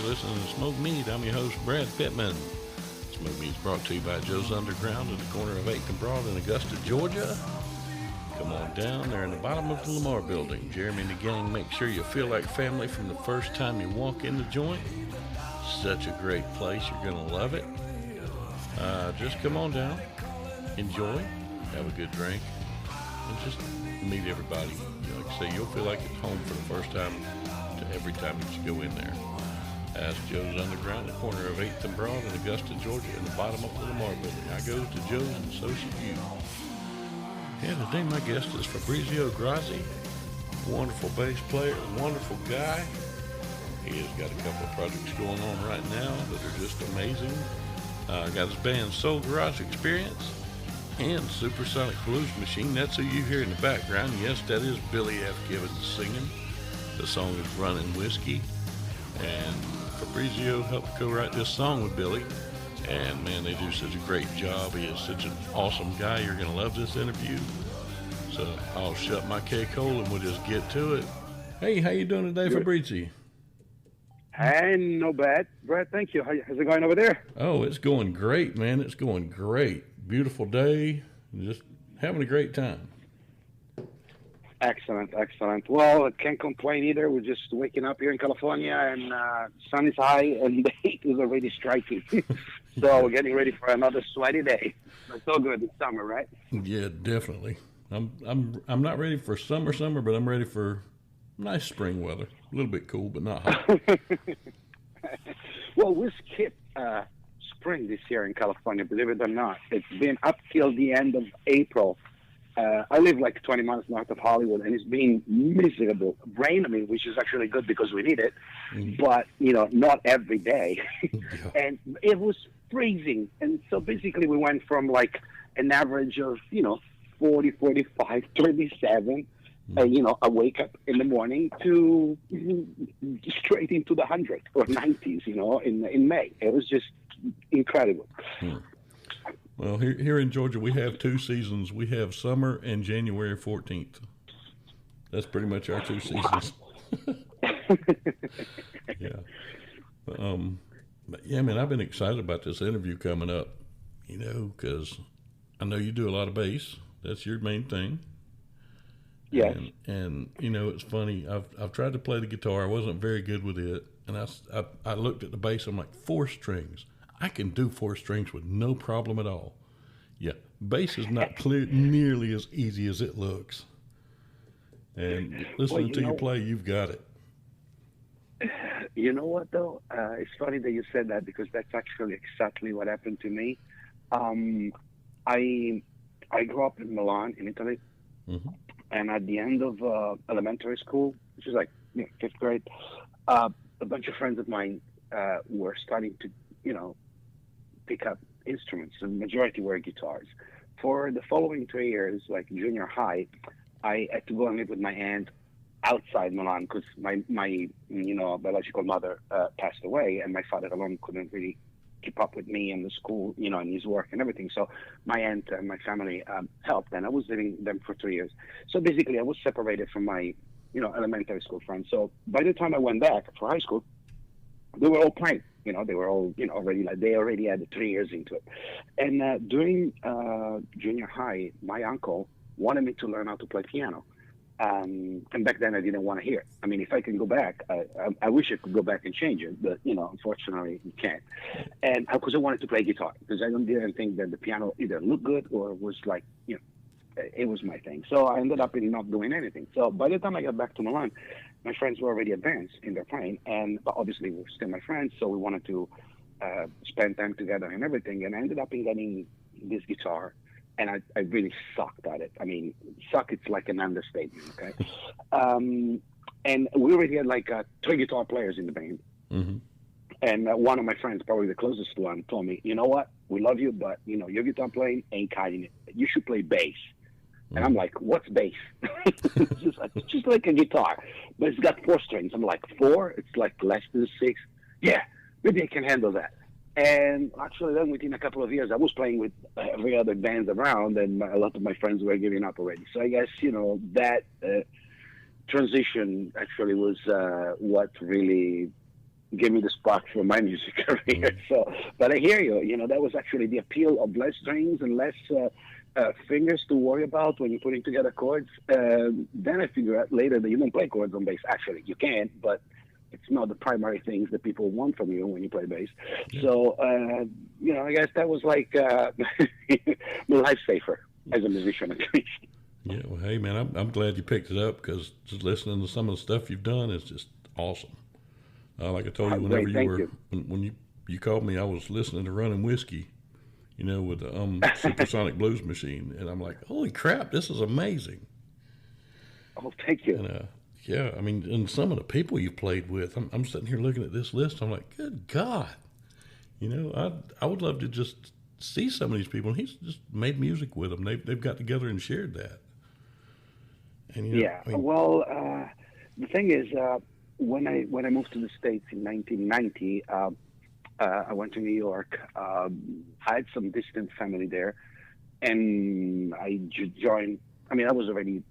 listening to Smoke Meat. I'm your host, Brad Pittman. Smoke Meat is brought to you by Joe's Underground at the corner of 8th and Broad in Augusta, Georgia. Come on down. They're in the bottom of the Lamar building. Jeremy and the gang make sure you feel like family from the first time you walk in the joint. Such a great place. You're going to love it. Just come on down. Enjoy. Have a good drink. And just meet everybody. Like I say, you'll feel like it's home for the first time to every time that you go in there. That's Joe's Underground, the corner of 8th and Broad in Augusta, Georgia, in the bottom of the Lamar building. I go to Joe's and so should you. Yeah, today my guest is Fabrizio Grozzi, wonderful bass player, wonderful guy. He has got a couple of projects going on right now that are just amazing. Got his band Soul Garage Experience and Supersonic Blues Machine. That's who you hear in the background. Yes, that is Billy F. Gibbons singing. The song is Running Whiskey. And Fabrizio helped co-write this song with Billy. And man, they do such a great job. He is such an awesome guy. You're going to love this interview. So I'll shut my K-Cole and we'll just get to it. Hey, how you doing today, Fabrizio? Hey, no bad. Brad, thank you. How's it going over there? Oh, it's going great, man. It's going great. Beautiful day. Just having a great time. Excellent, excellent. Well, I can't complain either. We're just waking up here in California, and sun is high, and the heat is already striking. So we're getting ready for another sweaty day. It's so good. It's summer, right? Yeah, definitely. I'm not ready for summer, but I'm ready for nice spring weather. A little bit cool, but not hot. Well, we skipped spring this year in California, believe it or not. It's been up till the end of April. I live like 20 miles north of Hollywood, and it's been miserable. Rain, which is actually good because we need it, but, not every day. Yeah. And it was freezing. And so basically we went from like an average of, 40, 45, 37, I wake up in the morning to straight into the 100 or 90s, in May. It was just incredible. Well, here in Georgia, we have two seasons. We have summer and January 14th. That's pretty much our two seasons. Yeah. But yeah, man, I've been excited about this interview coming up, because I know you do a lot of bass. That's your main thing. Yes. And it's funny. I've tried to play the guitar. I wasn't very good with it. And I looked at the bass. I'm like, 4 strings. I can do 4 strings with no problem at all. Yeah, bass is not nearly as easy as it looks. And listening to you play, you've got it. You know what, though? It's funny that you said that because that's actually exactly what happened to me. I grew up in Milan, in Italy. Mm-hmm. And at the end of elementary school, which is like 5th grade, a bunch of friends of mine were starting to, pick up instruments. The majority were guitars. For the following 3 years, like junior high, I had to go and live with my aunt outside Milan because my biological mother passed away, and my father alone couldn't really keep up with me and the school, and his work and everything. So my aunt and my family helped, and I was living with them for 3 years. So basically, I was separated from my, elementary school friends. So by the time I went back for high school, they were all playing. They were all, already they already had 3 years into it. And during junior high, my uncle wanted me to learn how to play piano. And back then I didn't want to hear it. If I can go back, I wish I could go back and change it, but, unfortunately you can't. And because I wanted to play guitar, because I didn't think that the piano either looked good or was like, it was my thing. So I ended up in not doing anything. So by the time I got back to Milan, my friends were already advanced in their playing, but obviously we're still my friends, so we wanted to spend time together and everything. And I ended up in getting this guitar, and I really sucked at it. Suck, it's like an understatement, okay? And we already had like 3 guitar players in the band. Mm-hmm. And one of my friends, probably the closest one, told me, you know what? We love you, but, your guitar playing ain't cutting it. You should play bass. And I'm like, what's bass? It's just like a guitar, but it's got 4 strings. I'm like, 4? It's like less than 6. Yeah, maybe I can handle that. And actually, then within a couple of years, I was playing with every other band around, and a lot of my friends were giving up already. So I guess, that transition actually was what really gave me the spark for my music career. So, but I hear you. You know, that was actually the appeal of less strings and less fingers to worry about when you're putting together chords. Then I figure out later that you don't play chords on bass. Actually, you can, but it's not the primary things that people want from you when you play bass. Yeah. So, you know, I guess that was like my lifesaver as a musician, at least. Yeah, well, hey, man, I'm glad you picked it up because just listening to some of the stuff you've done is just awesome. Like I told you, whenever Great, you thank were, you. when you called me, I was listening to Running Whiskey, you know, with the Supersonic Blues Machine, and I'm like, holy crap, this is amazing. Oh, thank you. And yeah, I mean, and some of the people you played with, I'm sitting here looking at this list, I'm like, good God, you know, I would love to just see some of these people. And he's just made music with them. They've got together and shared that. And you know, Yeah. I mean, Well, the thing is, when I moved to the States in 1990, I went to New York. I had some distant family there, and I joined. I mean, I was already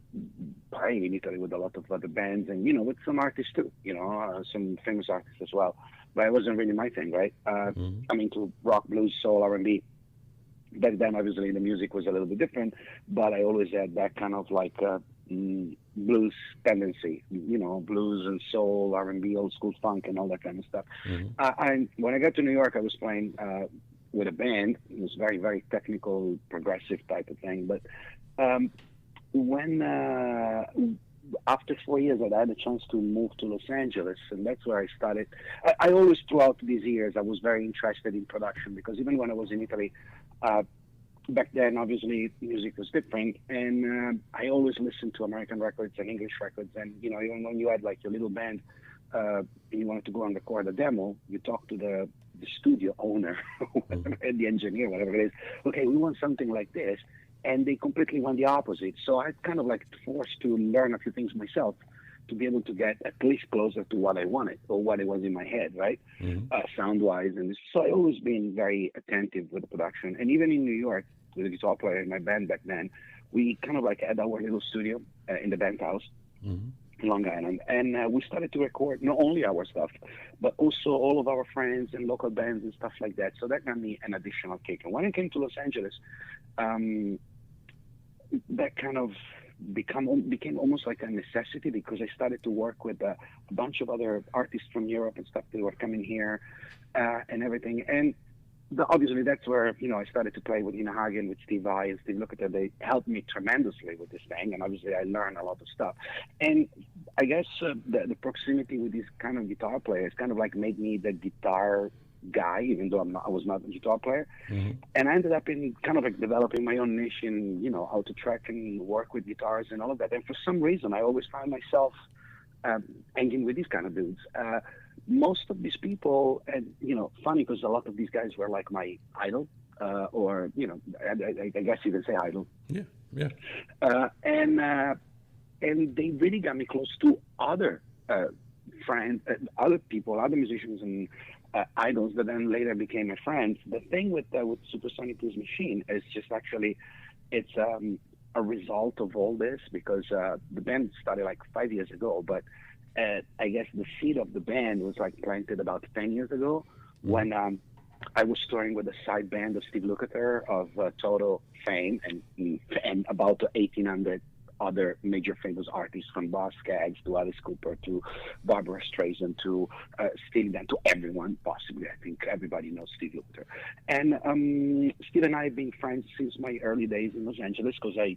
playing in Italy with a lot of other bands, and you know, with some artists too. You know, some famous artists as well. But it wasn't really my thing, right? mm-hmm, I'm into rock, blues, soul, R&B. Back then, obviously, the music was a little bit different, but I always had that kind of like blues tendency, you know, blues and soul, R&B, old school funk, and all that kind of stuff. mm-hmm, When I got to New York, I was playing with a band. It was very, very technical, progressive type of thing. But when after 4 years, I had a chance to move to Los Angeles, and that's where I started. I always, throughout these years, I was very interested in production because even when I was in Italy, back then, obviously, music was different, and I always listened to American records and English records. And you know, even when you had like your little band, and you wanted to go and record a demo, you talk to the studio owner, the engineer, whatever it is. Okay, we want something like this, and they completely went the opposite. So I kind of like forced to learn a few things myself to be able to get at least closer to what I wanted or what it was in my head, right? mm-hmm. Sound-wise. And so I always been very attentive with the production. And even in New York, with the guitar player in my band back then, we kind of like had our little studio in the band house Mm-hmm. in Long Island. And we started to record not only our stuff, but also all of our friends and local bands and stuff like that. So that got me an additional kick. And when I came to Los Angeles, that kind of became almost like a necessity because I started to work with a bunch of other artists from Europe and stuff that were coming here and everything. And obviously that's where, you know, I started to play with Nina Hagen, with Steve Vai and Steve Lukather. They helped me tremendously with this thing. And obviously I learned a lot of stuff. And I guess the proximity with these kind of guitar players kind of like made me the guitar guy, even though I was not a guitar player. Mm-hmm. And I ended up in kind of like developing my own niche in, you know, how to track and work with guitars and all of that. And for some reason, I always found myself hanging with these kind of dudes. Most of these people, and, you know, funny because a lot of these guys were like my idol, or, you know, I guess you can say idol. Yeah, yeah. And they really got me close to other friends, other people, other musicians and idols that then later became my friends. The thing with Supersonic Blues Machine is just actually, it's a result of all this because the band started like 5 years ago, but I guess the seed of the band was like planted about 10 years ago when I was touring with a side band of Steve Lukather of Toto fame and about 1,800 other major famous artists from Boss Skaggs to Alice Cooper to Barbara Streisand to Steely Dan to everyone possibly. I think everybody knows Steve Lukather. And Steve and I have been friends since my early days in Los Angeles because I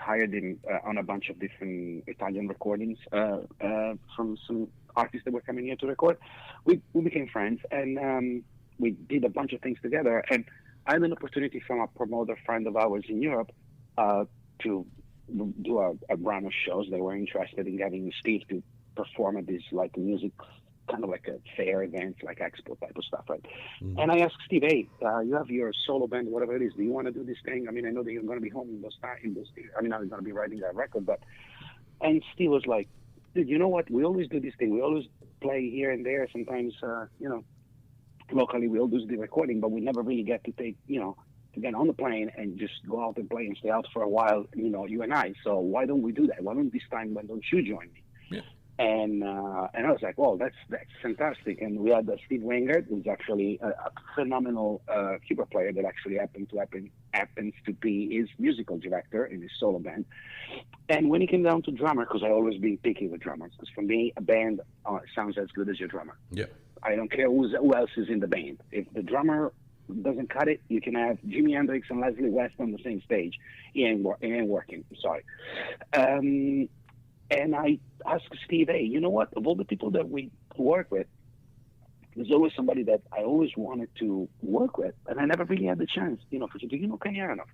hired him on a bunch of different Italian recordings from some artists that were coming here to record. We became friends and we did a bunch of things together. And I had an opportunity from a promoter friend of ours in Europe to do a run of shows. They were interested in getting Steve to perform at this like music, kind of like a fair event, like expo type of stuff, right? Mm-hmm. And I asked Steve, hey, you have your solo band, whatever it is. Do you want to do this thing? I mean, I know that you're going to be home in those times. I mean, I'm going to be writing that record, but. And Steve was like, dude, you know what? We always do this thing. We always play here and there. Sometimes, you know, locally we all do the recording, but we never really get to take, you know, to get on the plane and just go out and play and stay out for a while, you know, you and I. So why don't we do that? Why don't this time, why don't you join me? Yeah. And I was like, "Oh, that's fantastic!" And we had Steve Wingert, who's actually a phenomenal keyboard player that actually happens to be his musical director in his solo band. And when it came down to drummer, because I always been picky with drummers, because for me a band sounds as good as your drummer. Yeah. I don't care who else is in the band. If the drummer doesn't cut it, you can have Jimi Hendrix and Leslie West on the same stage. It ain't working. Sorry. And I asked Steve, hey, you know what? Of all the people that we work with, there's always somebody that I always wanted to work with, and I never really had the chance. For do you know Kenny Aronoff?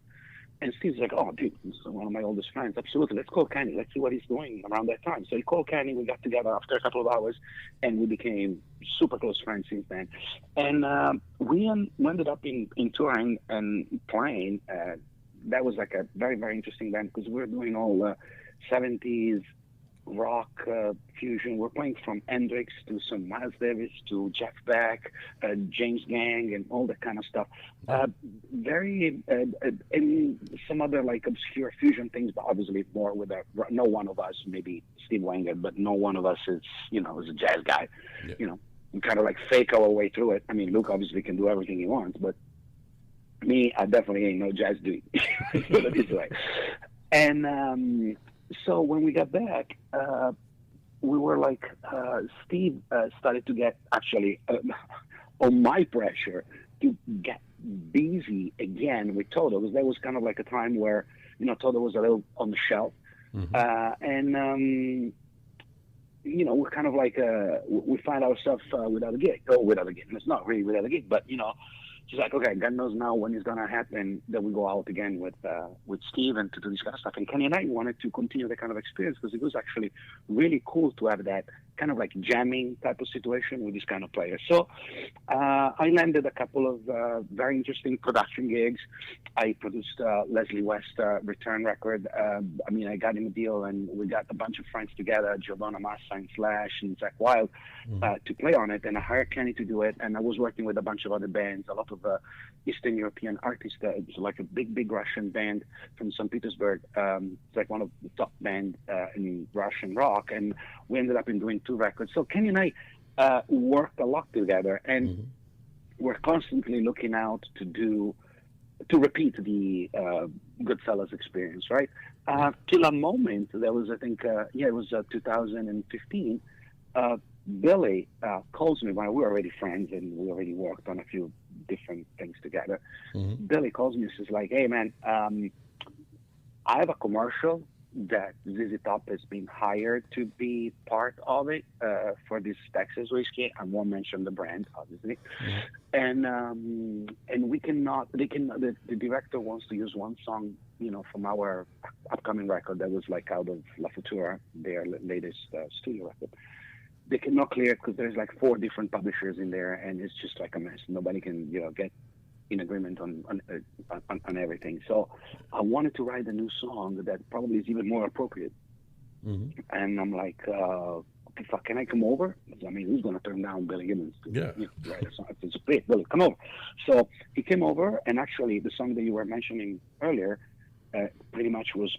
And Steve's like, oh, dude, this is one of my oldest friends. Absolutely. Let's call Kenny. Let's see what he's doing around that time. So he called Kenny. We got together after a couple of hours, and we became super close friends since then. And we ended up in touring and playing. That was like a very, very interesting band because we were doing all 70s rock fusion. We're playing from Hendrix to some Miles Davis to Jeff Beck, James Gang, and all that kind of stuff. And some other like obscure fusion things, but obviously more with no one of us, maybe Steve Wenger, but no one of us is is a jazz guy. Yeah. We kind of like fake our way through it. I mean, Luke obviously can do everything he wants, but me, I definitely ain't no jazz dude. Put it this way. And so when we got back, we were like, Steve started to get actually on my pressure to get busy again with Toto, because that was kind of like a time where, Toto was a little on the shelf. Mm-hmm. We're kind of like, we find ourselves without a gig. Oh, without a gig. And it's not really without a gig, but, she's like, okay, God knows now when it's going to happen that we go out again with Steve and to do this kind of stuff. And Kenny and I wanted to continue that kind of experience because it was actually really cool to have that kind of like jamming type of situation with this kind of player. So I landed a couple of very interesting production gigs. I produced Leslie West Return record. I got him a deal, and we got a bunch of friends together, Giovanna Massa and Slash and Zach Wild, to play on it. And I hired Kenny to do it. And I was working with a bunch of other bands, a lot of Eastern European artists. It was like a big Russian band from St. Petersburg. It's like one of the top bands in Russian rock. And we ended up in doing 2 records. So Kenny and I worked a lot together, and we're constantly looking out to repeat the Goodfellas experience, right? Till a moment, there was, I think, it was 2015, Billy calls me when we were already friends and we already worked on a few different things together. Billy calls me and says like, hey man, I have a commercial that ZZ Top has been hired to be part of it for this Texas whiskey. I won't mention the brand, obviously. And we cannot. The director wants to use one song, from our upcoming record that was like out of La Futura, their latest studio record. They cannot clear it because there's like 4 different publishers in there, and it's just like a mess. Nobody can, get in agreement on everything. So I wanted to write a new song that probably is even more appropriate. And I'm like, okay, fuck, can I come over? I mean, who's going to turn down Billy Gibbons to write a song? It's great, Billy, come over. So he came over, and actually the song that you were mentioning earlier pretty much was,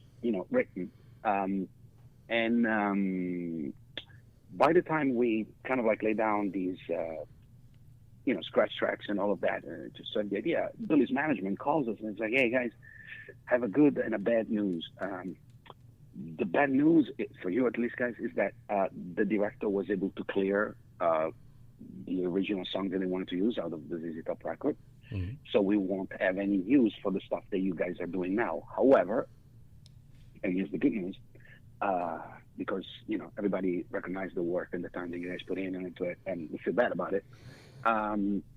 written. By the time we kind of like lay down these, scratch tracks and all of that, just so the idea, Billy's management calls us and it's like, hey guys, have a good and a bad news. The bad news, for you at least, guys, is that the director was able to clear the original song that they wanted to use out of the ZZ Top record. So we won't have any use for the stuff that you guys are doing now. However, and here's the good news, because everybody recognized the work and the time that you guys put in into it, and we feel bad about it.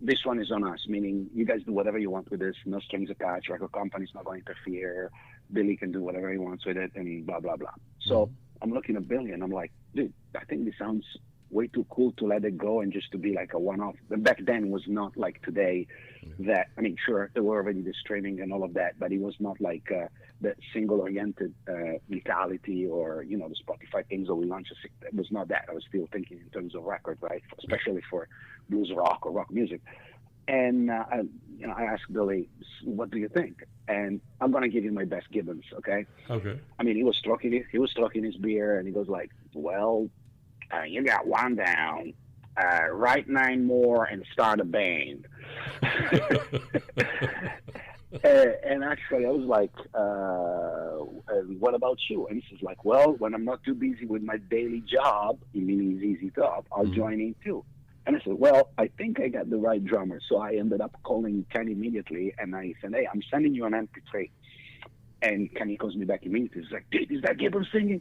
This one is on us, meaning you guys do whatever you want with this, no strings attached, record company's not going to interfere, Billy can do whatever he wants with it, and blah, blah, blah. So I'm looking at Billy and I'm like, dude, I think this sounds way too cool to let it go and just to be like a one-off. But back then was not like today that, I mean, sure, there were already the streaming and all of that, but it was not like the single-oriented mentality or, the Spotify things that we launched. It was not that. I was still thinking in terms of record, right, especially for blues rock or rock music. And, I asked Billy, what do you think? And I'm going to give you my best Gibbons, okay? Okay. I mean, he was stroking his beer, and he goes like, well, You got one down. Write 9 more and start a band. And actually, I was like, what about you? And he says like, well, when I'm not too busy with my daily job, meaning his easy job, I'll join in too. And I said, well, I think I got the right drummer. So I ended up calling Kenny immediately, and I said, hey, I'm sending you an MP3. And Kenny calls me back immediately. He's like, dude, is that Gabriel singing?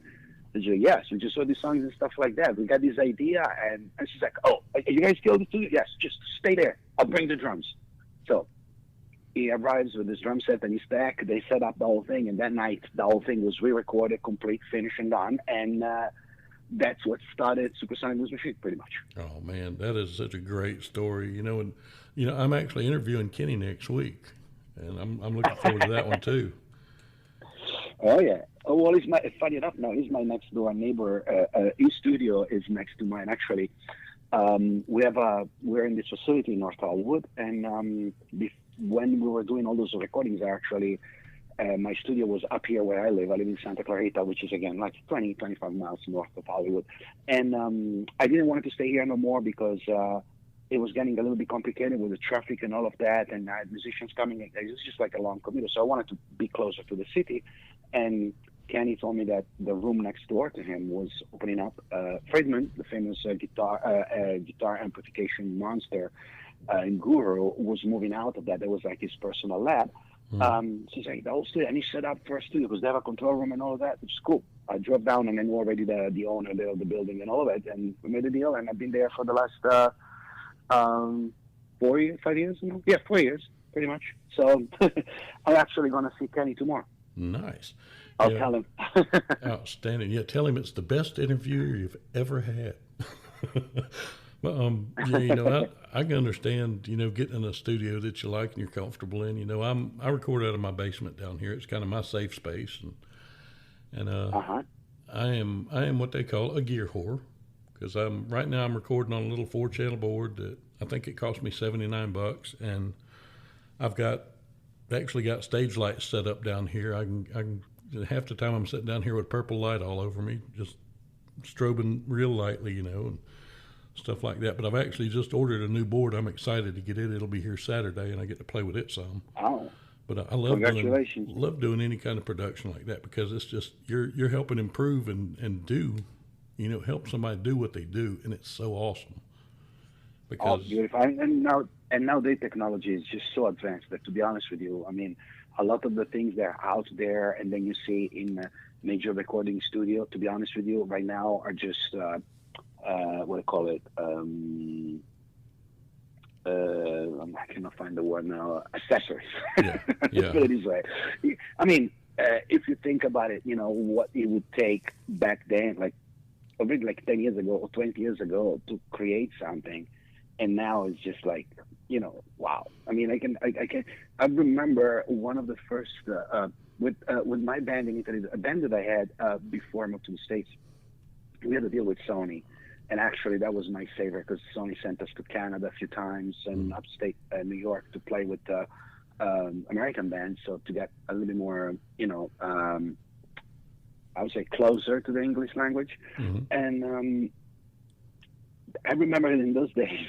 I said, yes, we just saw these songs and stuff like that. We got this idea. And she's like, oh, are you guys still in the studio? Yes, just stay there. I'll bring the drums. So he arrives with his drum set and his stack. They set up the whole thing. And that night, the whole thing was re-recorded, complete, finished, and done. And that's what started Supersonic Blues Machine, pretty much. Oh man, that is such a great story. And I'm actually interviewing Kenny next week, and I'm looking forward to that one too. Oh yeah. Oh well, funny enough. Now he's my next door neighbor. His studio is next to mine. Actually, we're in this facility in North Hollywood, and when we were doing all those recordings, actually. My studio was up here where I live. I live in Santa Clarita, which is, again, like 25 miles north of Hollywood. And I didn't want to stay here no more because it was getting a little bit complicated with the traffic and all of that. And I had musicians coming. It was just like a long commute. So I wanted to be closer to the city. And Kenny told me that the room next door to him was opening up. Friedman, the famous guitar amplification monster and guru, was moving out of that. It was like his personal lab. So he's like, the whole studio, and he set up for a studio because they have a control room and all of that, which is cool. I drove down and then we're already the owner there of the building and all of it, and we made a deal, and I've been there for the last 4 years, 5 years, yeah, 4 years, pretty much. So I'm actually going to see Kenny tomorrow. Nice. I'll tell him. Outstanding. Yeah, tell him it's the best interview you've ever had. Well, I can understand, getting in a studio that you like and you're comfortable in. I record out of my basement down here. It's kind of my safe space, and I am what they call a gear whore, because right now I'm recording on a little 4-channel board that I think it cost me $79, and I've actually got stage lights set up down here. I can half the time I'm sitting down here with purple light all over me, just strobing real lightly, and stuff like that. But I've actually just ordered a new board. I'm excited to get it. It'll be here Saturday, and I get to play with it some. Oh, but I love doing any kind of production like that, because it's just you're helping improve and do, help somebody do what they do, and it's so awesome. Because beautiful. And nowadays technology is just so advanced that, to be honest with you, I mean, a lot of the things that are out there and then you see in a major recording studio, to be honest with you, right now are just what do you call it? I cannot find the word now. Accessories. Yeah. Let's put it this way. I mean, if you think about it, what it would take back then, like 10 years ago or 20 years ago, to create something, and now it's just like, wow. I mean, I remember one of the first with my band in Italy, a band that I had before I moved to the States. We had to deal with Sony. And actually, that was my favorite, because Sony sent us to Canada a few times and upstate New York to play with American bands, so to get a little bit more, I would say closer to the English language. And I remember in those days,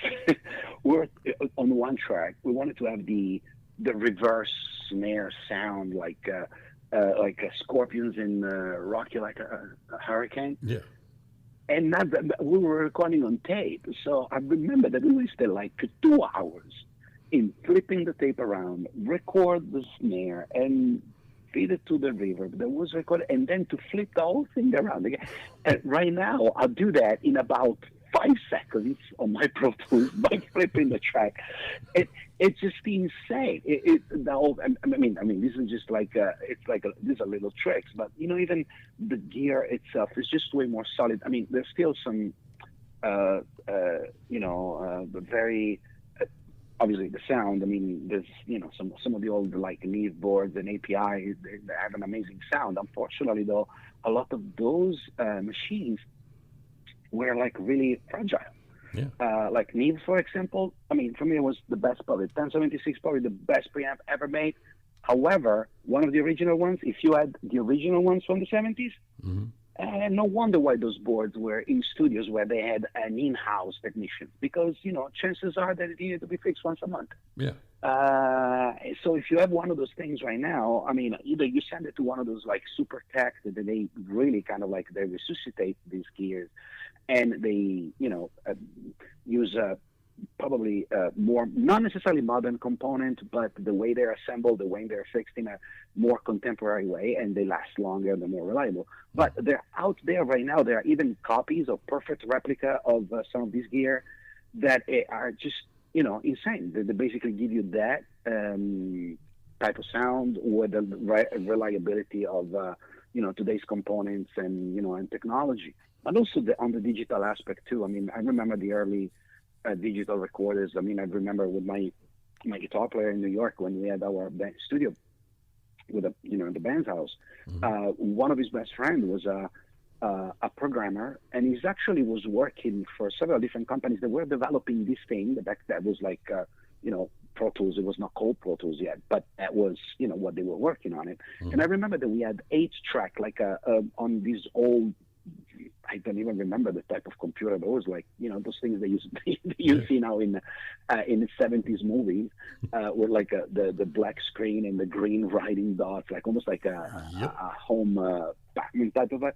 we were on one track. We wanted to have the reverse snare sound like Scorpions in Rocky Like a Hurricane. Yeah. And we were recording on tape. So I remember that we wasted like 2 hours in flipping the tape around, record the snare, and feed it to the reverb that was recorded, and then to flip the whole thing around again. And right now, I'll do that in about 5 seconds on my Pro Tools by flipping the track. It's just insane. I mean, this is just like these are little tricks, but even the gear itself is just way more solid. I mean, there's still some, the very obviously the sound. I mean, there's some of the old like Neve boards and API, they have an amazing sound. Unfortunately, though, a lot of those machines were like really fragile. Yeah. Like Neve, for example, I mean, for me, it was the best, probably 1076, probably the best preamp ever made. However, one of the original ones, if you had the original ones from the 70s, And no wonder why those boards were in studios where they had an in-house technician, because, you know, chances are that it needed to be fixed once a month. Yeah. So if you have one of those things right now, I mean, either you send it to one of those like super tech that they really kind of like they resuscitate these gears, and they, you know, use probably more, not necessarily modern component, but the way they're assembled, the way they're fixed in a more contemporary way, and they last longer, they're more reliable. But they're out there right now. There are even copies of perfect replica of some of these gear that are just, you know, insane. They basically give you that type of sound with the reliability of, you know, today's components and, you know, and technology. And also on the digital aspect too. I mean, I remember the early digital recorders. I mean, I remember with my guitar player in New York when we had our studio with a, you know, in the band's house. One of his best friends was a programmer, and he's actually was working for several different companies that were developing this thing. That was like, you know, Pro Tools. It was not called Pro Tools yet, but that was, you know, what they were working on it. And I remember that we had 8-track, like on these old, I don't even remember the type of computer, but it was like, you know, those things you see now in the 70s movies with like the black screen and the green writing dots, like almost like a home Batman type of a.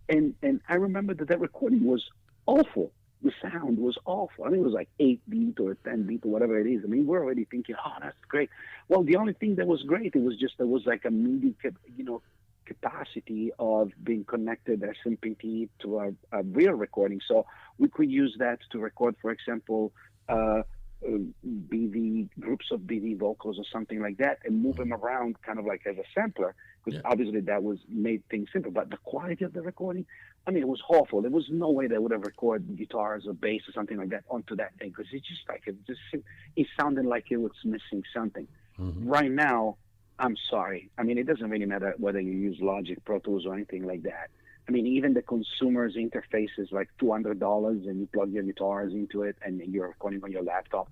And I remember that recording was awful. The sound was awful. I mean, it was like 8-beat or 10-beat or whatever it is. I mean, we're already thinking, oh, that's great. Well, the only thing that was great, it was just there was like a MIDI, you know, capacity of being connected SMPT to a real recording. So we could use that to record, for example, BD groups of BD vocals or something like that, and move them around kind of like as a sampler, because obviously that was made things simple. But the quality of the recording, I mean, it was awful. There was no way they would have recorded guitars or bass or something like that onto that thing, because it just like it sounded like it was missing something. Right now, I'm sorry. I mean, it doesn't really matter whether you use Logic, Pro Tools, or anything like that. I mean, even the consumer's interface is like $200, and you plug your guitars into it, and you're recording on your laptop.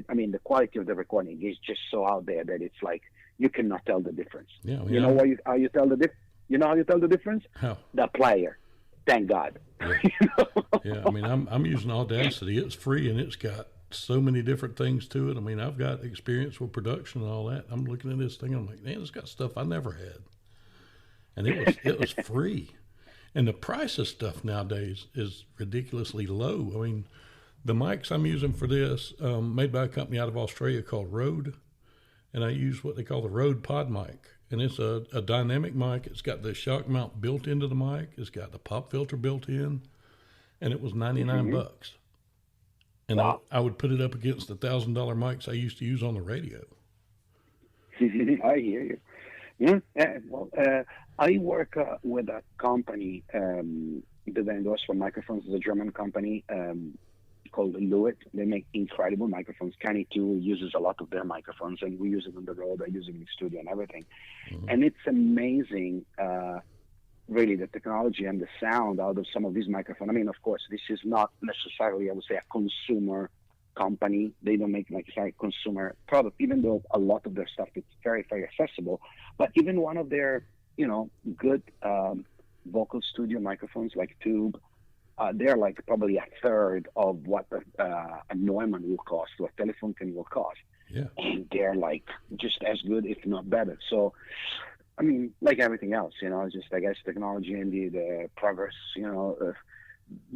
I mean, the quality of the recording is just so out there that it's like you cannot tell the difference. Yeah, you know how you tell the difference? You know how you tell the difference? How? The player. Thank God. Yeah. You know? Yeah, I mean, I'm using Audacity. It's free, and it's got so many different things to it. I mean, I've got experience with production and all that. I'm looking at this thing, I'm like, man, it's got stuff I never had, and it was free. And the price of stuff nowadays is ridiculously low. I mean, the mics I'm using for this, made by a company out of Australia called Rode, and I use what they call the Rode Pod mic, and it's a dynamic mic. It's got the shock mount built into the mic. It's got the pop filter built in, and it was $99. And wow. I would put it up against the $1,000 mics I used to use on the radio. I hear you. Yeah. Well, I work with a company that endorses for microphones. It's a German company called Lewitt. They make incredible microphones. Kenny too uses a lot of their microphones, and we use it on the road. I use it in the studio and everything. And it's amazing. Really, the technology and the sound out of some of these microphones. I mean, of course, this is not necessarily, I would say, a consumer company. They don't make like a consumer product, even though a lot of their stuff is very, very accessible. But even one of their, you know, good vocal studio microphones like Tube, they're like probably a third of what a Neumann will cost, or a Telefunken will cost. Yeah. And they're like just as good, if not better. So, I mean, like everything else, you know, just, I guess, technology and the progress, you know,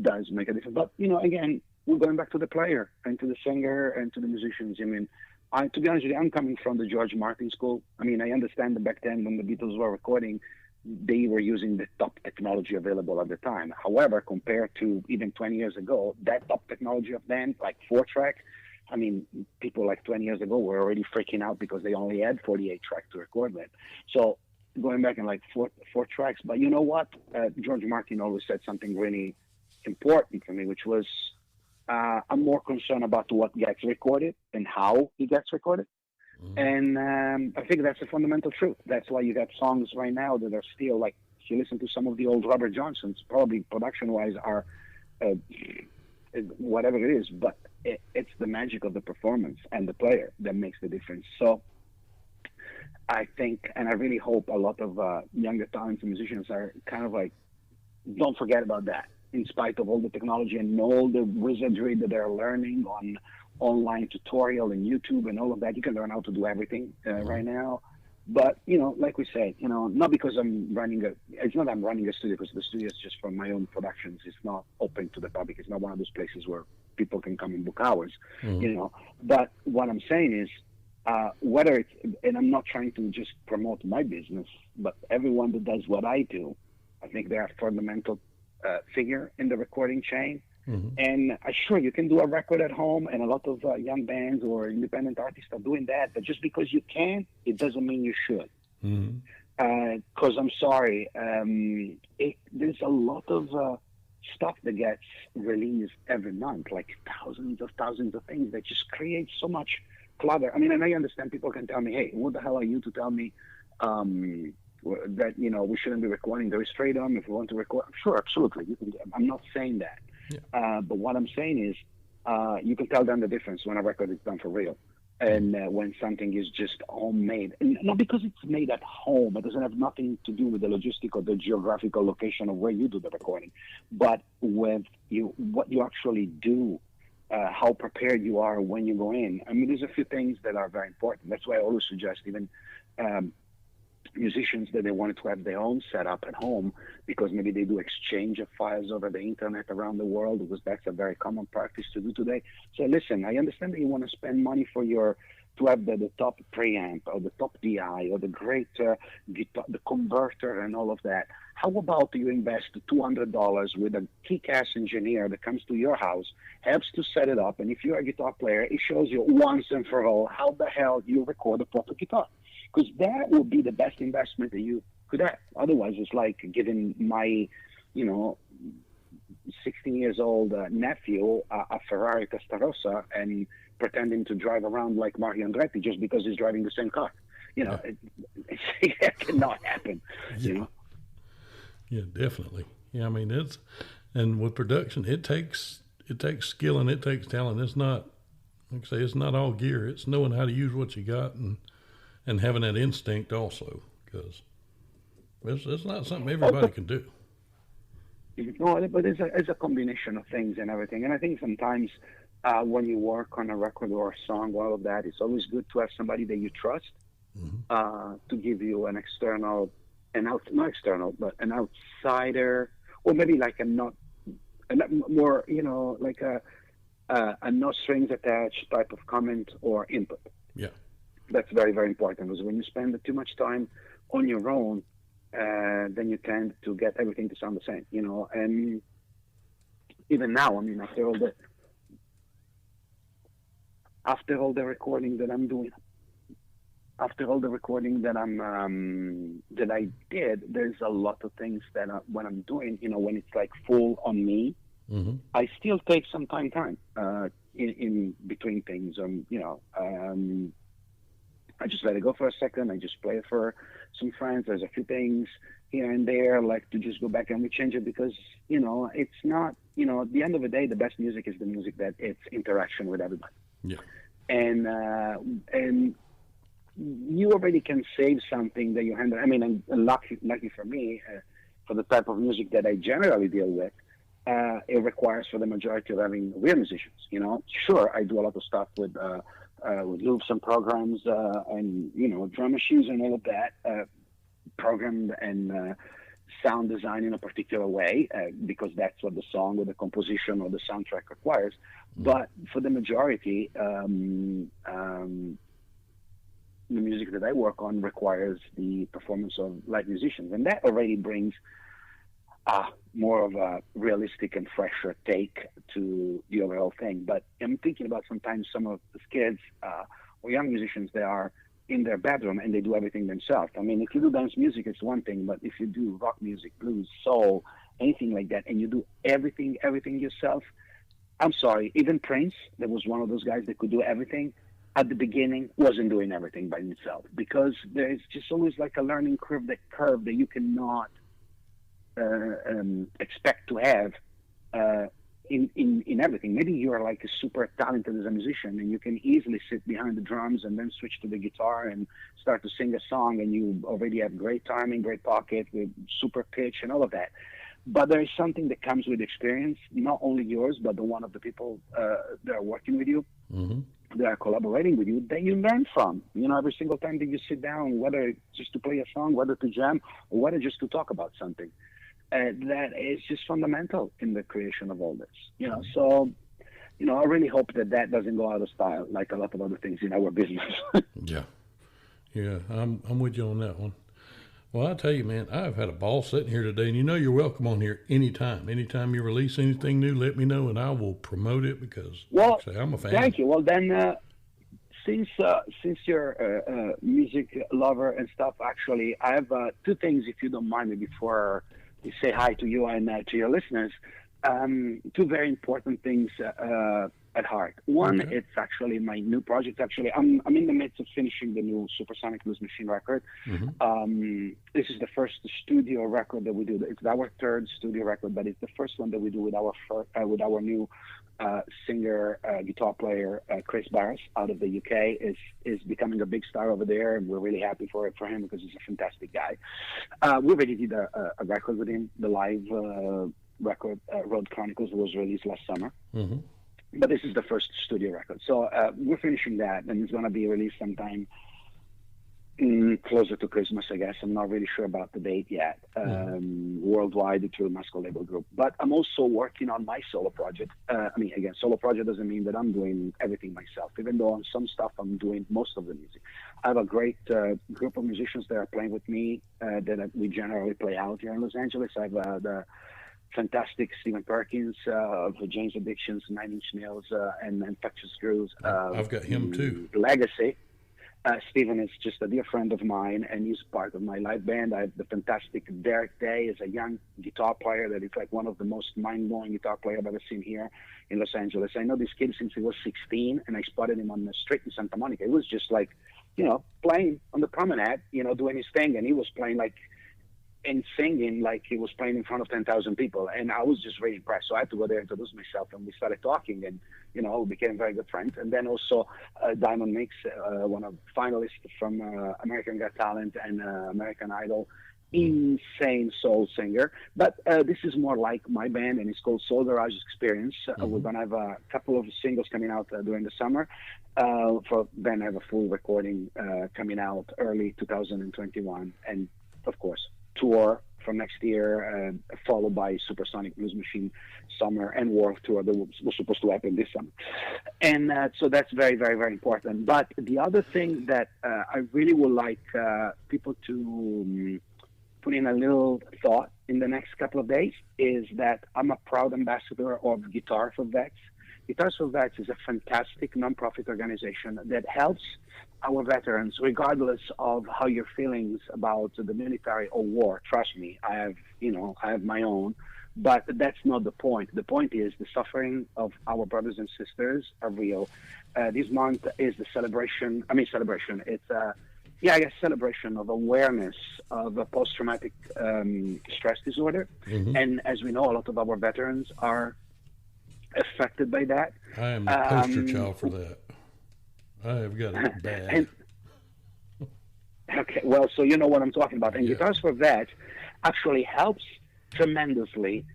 does make a difference. But, you know, again, we're going back to the player and to the singer and to the musicians. I mean, to be honest with you, I'm coming from the George Martin school. I mean, I understand that back then when the Beatles were recording, they were using the top technology available at the time. However, compared to even 20 years ago, that top technology of then, like 4-track, I mean, people like 20 years ago were already freaking out because they only had 48 tracks to record with. So going back and like four tracks. But you know what? George Martin always said something really important for me, which was I'm more concerned about what gets recorded and how it gets recorded. And I think that's a fundamental truth. That's why you got songs right now that are still like, if you listen to some of the old Robert Johnsons, probably production-wise are whatever it is, but it's the magic of the performance and the player that makes the difference. So I think, and I really hope a lot of younger talented musicians are kind of like don't forget about that. In spite of all the technology and all the wizardry that they're learning on online tutorial and YouTube and all of that, you can learn how to do everything right now. But, like we said, not because it's not I'm running a studio, because the studio is just for my own productions. It's not open to the public. It's not one of those places where people can come and book hours, But what I'm saying is, whether it's, and I'm not trying to just promote my business, but everyone that does what I do, I think they're a fundamental figure in the recording chain. And sure, you can do a record at home, and a lot of young bands or independent artists are doing that. But just because you can, it doesn't mean you should. Because I'm sorry, there's a lot of stuff that gets released every month, like thousands of things that just create so much clutter. I mean, and I understand people can tell me, hey, what the hell are you to tell me that, we shouldn't be recording? There is freedom if we want to record. Sure, absolutely. You can. I'm not saying that. Yeah. But what I'm saying is, you can tell them the difference when a record is done for real and when something is just homemade. And not because it's made at home. It doesn't have nothing to do with the logistic or the geographical location of where you do the recording, but with what you actually do, how prepared you are when you go in. I mean, there's a few things that are very important. That's why I always suggest even musicians that they wanted to have their own setup at home, because maybe they do exchange of files over the internet around the world, because that's a very common practice to do today. So listen, I understand that you want to spend money to have the top preamp or the top DI or the great guitar, the converter and all of that. How about you invest $200 with a kick-ass engineer that comes to your house, helps to set it up, and if you're a guitar player, it shows you once and for all how the hell you record a proper guitar. Because that would be the best investment that you could have. Otherwise, it's like giving my, 16 years old nephew a Ferrari Testarossa and pretending to drive around like Mario Andretti just because he's driving the same car. It cannot happen. Yeah. Yeah, definitely. Yeah, I mean, and with production, it takes skill and it takes talent. It's not, like I say, it's not all gear. It's knowing how to use what you got and having that instinct also, because it's not something everybody can do. No, but it's a combination of things and everything. And I think sometimes when you work on a record or a song, all of that, it's always good to have somebody that you trust to give you an not external, but an outsider, or maybe like a more, like a no strings attached type of comment or input. Yeah. That's very, very important, because when you spend too much time on your own, then you tend to get everything to sound the same, and even now, I mean, after all the recording that I'm doing, after all the recording that that I did, there's a lot of things that when I'm doing, when it's like full on me, I still take some time in between things. I just let it go for a second. I just play it for some friends. There's a few things here and there, like to just go back and we change it, because, it's not, at the end of the day, the best music is the music that it's interaction with everybody. Yeah. And you already can save something that you handle. I mean, and lucky for me, for the type of music that I generally deal with, it requires for the majority of having real musicians, Sure, I do a lot of stuff with loops and programs and drum machines and all of that, programmed and sound design in a particular way, because that's what the song or the composition or the soundtrack requires. But for the majority, the music that I work on requires the performance of live musicians, and that already brings more of a realistic and fresher take to the overall thing. But I'm thinking about sometimes some of the kids or young musicians, they are in their bedroom and they do everything themselves. I mean, if you do dance music, it's one thing, but if you do rock music, blues, soul, anything like that, and you do everything yourself, I'm sorry, even Prince, that was one of those guys that could do everything, at the beginning wasn't doing everything by himself, because there's just always like a learning curve that you cannot expect to have in everything. Maybe you're like a super talented as a musician and you can easily sit behind the drums and then switch to the guitar and start to sing a song, and you already have great timing, great pocket with super pitch and all of that. But there is something that comes with experience, not only yours, but the one of the people that are working with you, that are collaborating with you, that you learn from. Every single time that you sit down, whether it's just to play a song, whether to jam, or whether just to talk about something. That is just fundamental in the creation of all this. So, I really hope that doesn't go out of style like a lot of other things in our business. Yeah, I'm with you on that one. Well, I tell you, man, I've had a ball sitting here today, and you're welcome on here anytime. Anytime you release anything new, let me know, and I will promote it because, like I say, I'm a fan. Thank you. Well, then, since you're a music lover and stuff, actually, I have two things, if you don't mind me, before we say hi to you and to your listeners. Two very important things at heart. One, it's actually my new project. Actually, I'm in the midst of finishing the new Supersonic Blues Machine record. This is the first studio record that we do. It's our third studio record, but it's the first one that we do with our new singer, guitar player, Chris Barris out of the UK. Is becoming a big star over there, and we're really happy for him because he's a fantastic guy. We already did a record with him, the live record, Road Chronicles, was released last summer. But this is the first studio record. So we're finishing that, and it's going to be released sometime closer to Christmas, I guess. I'm not really sure about the date yet. Worldwide through Masco Label Group. But I'm also working on my solo project. Again, solo project doesn't mean that I'm doing everything myself, even though on some stuff I'm doing most of the music. I have a great group of musicians that are playing with me that we generally play out here in Los Angeles. I have the fantastic Stephen Perkins of Jane's Addictions, Nine Inch Nails, and Infectious Grooves. I've got him too. Legacy. Stephen is just a dear friend of mine, and he's part of my live band. I have the fantastic Derek Day is a young guitar player that is like one of the most mind-blowing guitar players I've ever seen here in Los Angeles. I know this kid since he was 16, and I spotted him on the street in Santa Monica. He was just like, playing on the promenade, doing his thing, and he was playing like and singing like he was playing in front of 10,000 people. And I was just really impressed. So I had to go there and introduce myself, and we started talking, and, we became very good friends. And then also Diamond Mix, one of the finalists from American Got Talent and American Idol, insane soul singer. But this is more like my band, and it's called Soul Garage Experience. We're going to have a couple of singles coming out during the summer. Then I have a full recording coming out early 2021. And, of course, tour for next year, followed by Supersonic Blues Machine Summer and World Tour that was supposed to happen this summer. And so that's very, very, very important. But the other thing that I really would like people to put in a little thought in the next couple of days is that I'm a proud ambassador of Guitar for Vets. Guitars for Vets is a fantastic nonprofit organization that helps our veterans, regardless of how your feelings about the military or war. Trust me, I have my own, but that's not the point. The point is the suffering of our brothers and sisters are real. This month is the celebration. It's celebration of awareness of a post-traumatic stress disorder. And as we know, a lot of our veterans are affected by that. I am the poster child for that. I have got it bad. Okay, well, so you know what I'm talking about. And Guitars for Vets actually helps tremendously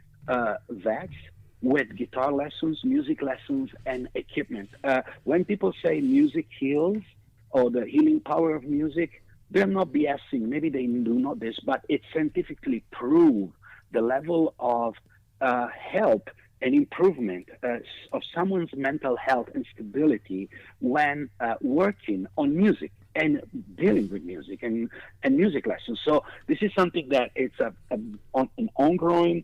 vets with guitar lessons, music lessons, and equipment. When people say music heals or the healing power of music, they're not BSing. Maybe they do not this, but it's scientifically proved the level of help and improvement of someone's mental health and stability when working on music and dealing with music and music lessons. So this is something that it's an ongoing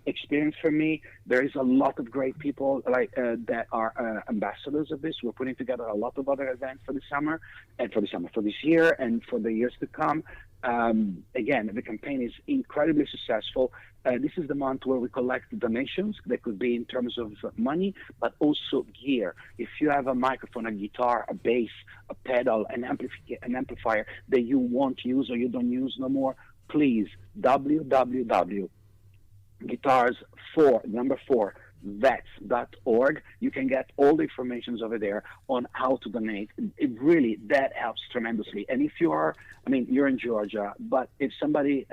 experience for me. There is a lot of great people that are ambassadors of this. We're putting together a lot of other events for the summer, for this year, and for the years to come. Again, the campaign is incredibly successful. This is the month where we collect donations that could be in terms of money, but also gear. If you have a microphone, a guitar, a bass, a pedal, an amplifier that you won't use or you don't use no more, please, www.guitars4vets.org. You can get all the information over there on how to donate. That helps tremendously. And if you're in Georgia, but if somebody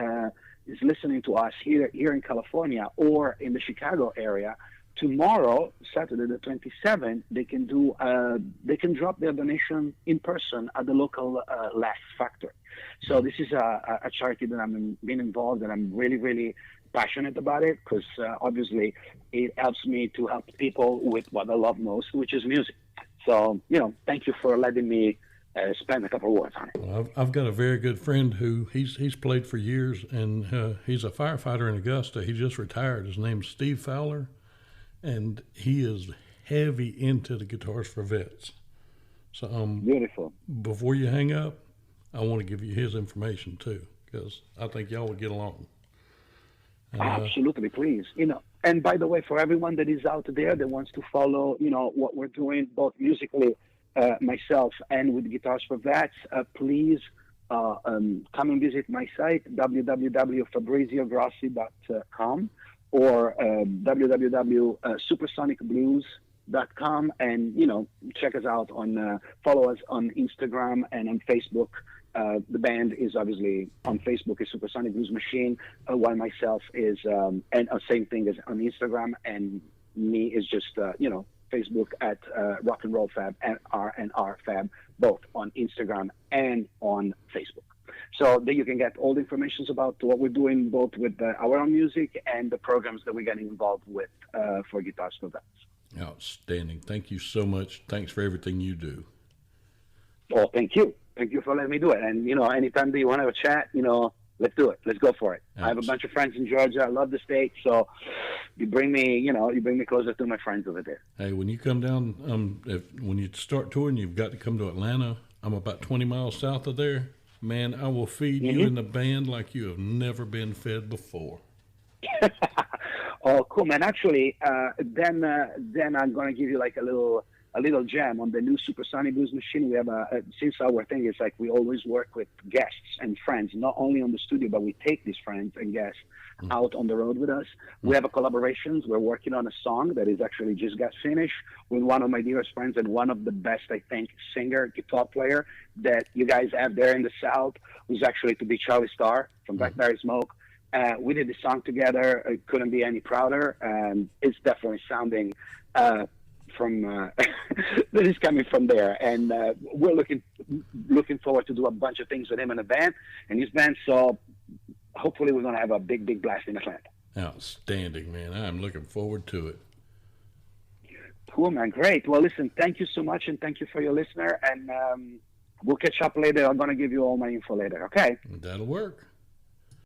is listening to us here in California or in the Chicago area, tomorrow, Saturday the 27th, they can drop their donation in person at the local Laugh Factory. So this is a charity that I'm been involved, and I'm really, really passionate about it, because obviously it helps me to help people with what I love most, which is music. So, thank you for letting me spend a couple of words on it. Well, I've got a very good friend who he's played for years, and he's a firefighter in Augusta. He just retired. His name's Steve Fowler, and he is heavy into the Guitars for Vets. So beautiful. Before you hang up, I want to give you his information too, because I think y'all would get along. Absolutely, please. And by the way, for everyone that is out there that wants to follow, what we're doing, both musically, myself and with Guitars for Vets, please come and visit my site, www.FabriZioGrossi.com or www.supersonicblues.com, and check us out follow us on Instagram and on Facebook. The band is obviously on Facebook is Supersonic Blues Machine, while myself is and same thing as on Instagram, and me is just Facebook at Rock and Roll Fab and R&R Fab, both on Instagram and on Facebook. So that you can get all the information about what we're doing, both with our own music and the programs that we're getting involved with for Guitars for Vets. Outstanding. Thank you so much. Thanks for everything you do. Oh, thank you. Thank you for letting me do it. And, anytime that you want to have a chat, let's do it. Let's go for it. I have a bunch of friends in Georgia. I love the state. So you bring me closer to my friends over there. Hey, when you come down, when you start touring, you've got to come to Atlanta. I'm about 20 miles south of there. Man, I will feed you in the band like you have never been fed before. Oh, cool, man. Actually, then I'm going to give you like a little gem on the new Supersonic Blues Machine. We have since our thing is like we always work with guests and friends, not only on the studio, but we take these friends and guests out on the road with us. We have a collaborations. We're working on a song that is actually just got finished with one of my dearest friends and one of the best, I think, singer, guitar player that you guys have there in the South, who's actually to be Charlie Starr from Blackberry Smoke. We did the song together. I couldn't be any prouder. It's definitely sounding from that is coming from there, and we're looking forward to do a bunch of things with him and the band and his band. So hopefully we're going to have a big blast in Atlanta. Outstanding, man. I'm looking forward to it. Cool, man. Great. Well, listen, thank you so much, and thank you for your listener, and we'll catch up later. I'm going to give you all my info later. Okay? That'll work.